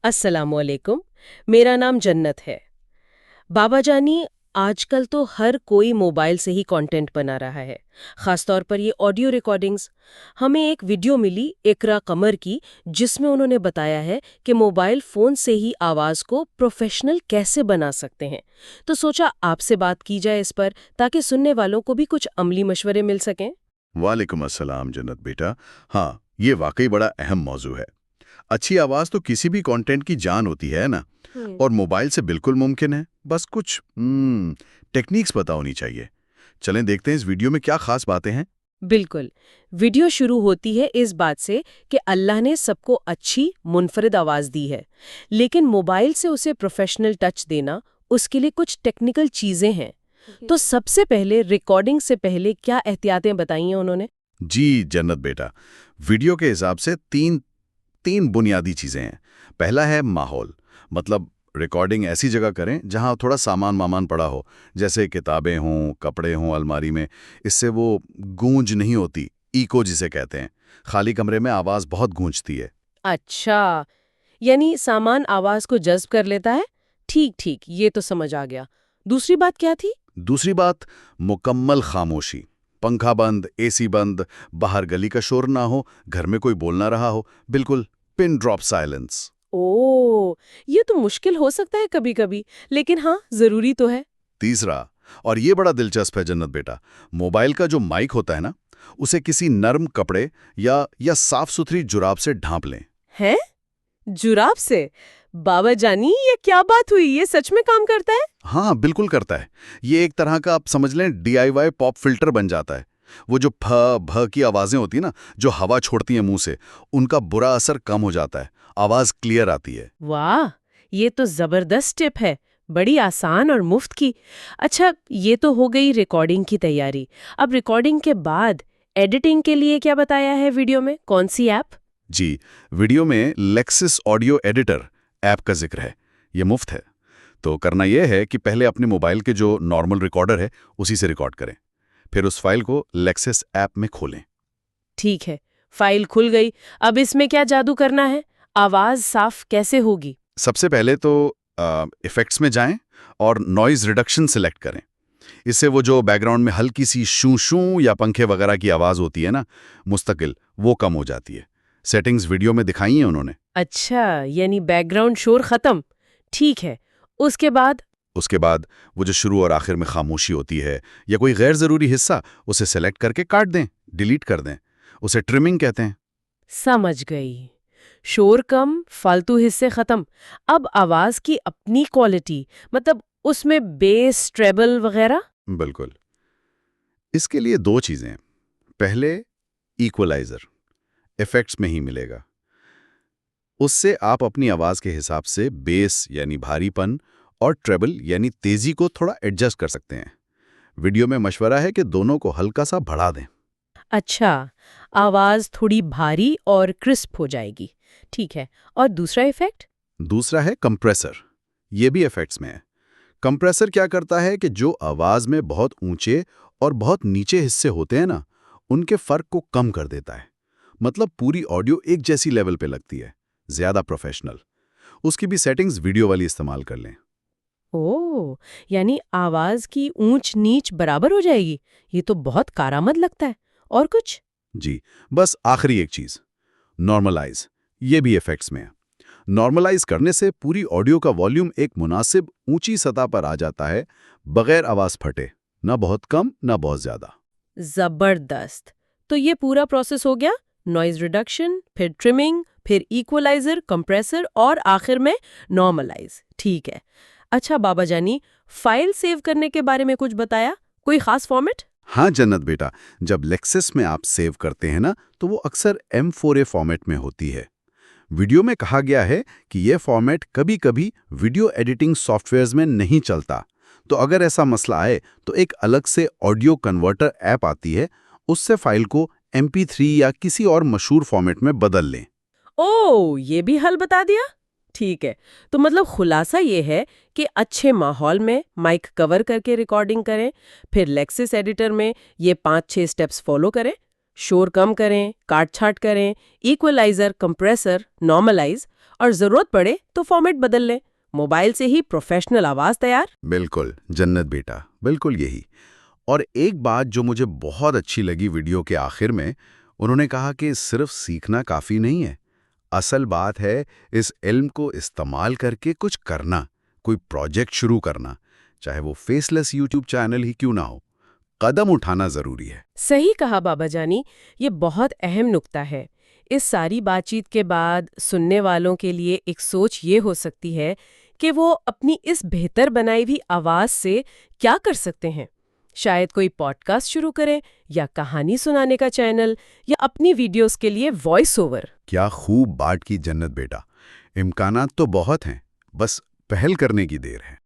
अस्सलामुअलैकुम। मेरा नाम जन्नत है। बाबा जानी, आजकल तो हर कोई मोबाइल से ही कंटेंट बना रहा है, खासतौर पर ये ऑडियो रिकॉर्डिंग्स। हमें एक वीडियो मिली इकरा कमर की, जिसमें उन्होंने बताया है कि मोबाइल फोन से ही आवाज को प्रोफेशनल कैसे बना सकते हैं। तो सोचा आपसे बात की जाए इस पर, ताकि सुनने वालों को भी कुछ अमली मशवरे मिल सकें। वालेकुम अस्सलाम जन्नत बेटा। हाँ, ये वाकई बड़ा अहम मौजू है। अच्छी आवाज तो किसी भी कंटेंट की जान होती है ना। और मोबाइल से बिल्कुल मुमकिन है, बस कुछ टेक्निक्स पता होनी चाहिए। चलें देखते हैं इस वीडियो में क्या खास बातें हैं। बिल्कुल। वीडियो शुरू होती है इस बात से कि अल्लाह ने सबको अच्छी मुनफरिद आवाज़ दी है, लेकिन मोबाइल से उसे प्रोफेशनल टच देना, उसके लिए कुछ टेक्निकल चीज़ें हैं। तो सबसे पहले रिकॉर्डिंग से पहले क्या एहतियातें बताई हैं उन्होंने? जी जन्नत बेटा, वीडियो के हिसाब से तीन तीन बुनियादी चीजें हैं। पहला है माहौल, मतलब रिकॉर्डिंग ऐसी जगह करें जहां थोड़ा सामान मामान पड़ा हो, जैसे किताबें हों, कपड़े हों अलमारी में। इससे वो गूंज नहीं होती, इको जिसे कहते हैं। खाली कमरे में आवाज बहुत गूंजती है। अच्छा, यानी सामान आवाज़ को जज़्ब कर लेता है। ठीक ठीक, ये तो समझ आ गया। दूसरी बात क्या थी? दूसरी बात, मुकम्मल खामोशी। पंखा बंद, एसी बंद, बाहर गली का शोर ना हो, घर में कोई बोल ना रहा हो, बिल्कुल पिन ड्रॉप साइलेंस। ओह, ये तो मुश्किल हो सकता है कभी-कभी, लेकिन हाँ, ज़रूरी तो है। तीसरा, और ये बड़ा दिलचस्प है जन्नत बेटा, मोबाइल का जो माइक होता है ना, उसे किसी नर्म कपड़े या साफ सुथरी जुराब से ढांप लें। हैं? जुराब से? बाबा जानी, ये क्या बात हुई? ये सच में काम करता है? हाँ बिल्कुल करता है। ये एक तरह का आप समझ लें DIY पॉप फिल्टर बन जाता है। वो जो फ भ की आवाजें होती है ना, जो हवा छोड़ती हैं मुंह से, उनका बुरा असर कम हो जाता है, आवाज क्लियर आती है। वाह, ये तो जबरदस्त टिप है। बड़ी आसान और मुफ्त की। अच्छा, ये तो हो गई रिकॉर्डिंग की तैयारी। अब रिकॉर्डिंग के बाद एडिटिंग के लिए क्या बताया है वीडियो में? कौन सी ऐप? जी, वीडियो में लेक्सिस ऑडियो एडिटर ऐप का जिक्र है। ये मुफ्त है। तो करना यह है कि पहले अपने मोबाइल के जो नॉर्मल रिकॉर्डर है, उसी से रिकॉर्ड करें। फिर उस फाइल को लेक्सिस ऐप में खोलें। ठीक है, फाइल खुल गई। अब इसमें क्या जादू करना है? आवाज साफ कैसे होगी? सबसे पहले तो इफ़ेक्ट्स में जाएं और नॉइज़ रिडक्शन सिलेक्ट करें। इससे वो जो बैकग्राउंड में हल्की सी शू शू या पंखे वगैरह की आवाज़ होती है ना, मुस्तकिल, वो कम हो जाती है। सेटिंग्स वीडियो में दिखाई हैं उन्होंने। अच्छा, यानी बैकग्राउंड शोर खत्म। ठीक है। उसके बाद? उसके बाद वो जो शुरू और आखिर में खामोशी होती है या कोई गैर ज़रूरी हिस्सा, उसे सेलेक्ट करके काट दें, डिलीट कर दें। उसे ट्रिमिंग कहते हैं। समझ गई। शोर कम, फालतू हिस्से खत्म। अब आवाज की अपनी क्वालिटी, मतलब उसमें बेस, ट्रेबल वगैरह? बिल्कुल। इसके लिए दो चीज़ें। पहले, इक्वलाइज़र इफ़ेक्ट्स में ही मिलेगा। उससे आप अपनी आवाज़ के हिसाब से बेस यानी भारीपन और ट्रेबल यानी तेज़ी को थोड़ा एडजस्ट कर सकते हैं। वीडियो में मशवरा है कि दोनों को हल्का सा बढ़ा दें। अच्छा, आवाज थोड़ी भारी और क्रिस्प हो जाएगी। ठीक है। और दूसरा इफेक्ट? दूसरा है कंप्रेसर। ये भी इफ़ेक्ट्स में है। कंप्रेसर क्या करता है कि जो आवाज़ में बहुत ऊंचे और बहुत नीचे हिस्से होते हैं ना, उनके फ़र्क को कम कर देता है। मतलब पूरी ऑडियो एक जैसी लेवल पे लगती है, ज़्यादा प्रोफेशनल। उसकी भी सेटिंग्स वीडियो वाली इस्तेमाल कर लें। ओह, यानी आवाज की ऊंच नीच बराबर हो जाएगी। ये तो बहुत कारआमद लगता है। और कुछ? जी, बस आखिरी एक चीज़, नॉर्मलाइज। ये भी इफ़ेक्ट्स में है। नॉर्मलाइज करने से पूरी ऑडियो का वॉल्यूम एक मुनासिब ऊंची सतह पर आ जाता है, बगैर आवाज़ फटे, ना बहुत कम ना बहुत ज़्यादा। जबरदस्त। तो ये पूरा प्रोसेस हो गया। नॉइज रिडक्शन, फिर ट्रिमिंग, फिर इक्वलाइजर, कंप्रेसर और आखिर में नॉर्मलाइज। ठीक है। अच्छा बाबा जानी, फाइल सेव करने के बारे में कुछ बताया? कोई खास फॉर्मेट? हाँ जन्नत बेटा, जब लेक्सिस में आप सेव करते हैं ना, तो वो अक्सर M4A फॉर्मेट में होती है। वीडियो में कहा गया है कि यह फॉर्मेट कभी-कभी वीडियो एडिटिंग सॉफ्टवेयर्स में नहीं चलता। तो अगर ऐसा मसला आए तो एक अलग से ऑडियो कन्वर्टर ऐप आती है, उससे फाइल को MP3 या किसी और मशहूर फॉर्मेट में बदल लें। ओह, ये भी हल बता दिया। ठीक है। तो मतलब खुलासा ये है कि अच्छे माहौल में माइक कवर करके रिकॉर्डिंग करें, फिर लेक्सिस एडिटर में ये 5-6 स्टेप्स फॉलो करें, शोर कम करें, काट छाट करें, इक्वलाइजर, कंप्रेसर, नॉर्मलाइज, और जरूरत पड़े तो फॉर्मेट बदल लें। मोबाइल से ही प्रोफेशनल आवाज तैयार। बिल्कुल जन्नत बेटा, बिल्कुल यही। और एक बात जो मुझे बहुत अच्छी लगी वीडियो के आखिर में, उन्होंने कहा कि सिर्फ सीखना काफ़ी नहीं है। असल बात है इस इल्म को इस्तेमाल करके कुछ करना, कोई प्रोजेक्ट शुरू करना, चाहे वो फेसलेस यूट्यूब चैनल ही क्यों ना हो। कदम उठाना ज़रूरी है। सही कहा बाबा जानी, ये बहुत अहम नुक्ता है। इस सारी बातचीत के बाद सुनने वालों के लिए एक सोच ये हो सकती है कि वो अपनी इस बेहतर बनाई हुई आवाज़ से क्या कर सकते हैं। शायद कोई पॉडकास्ट शुरू करें, या कहानी सुनाने का चैनल, या अपनी वीडियोस के लिए वॉइस ओवर। क्या खूब बात की जन्नत बेटा। इम्कानात तो बहुत हैं, बस पहल करने की देर है।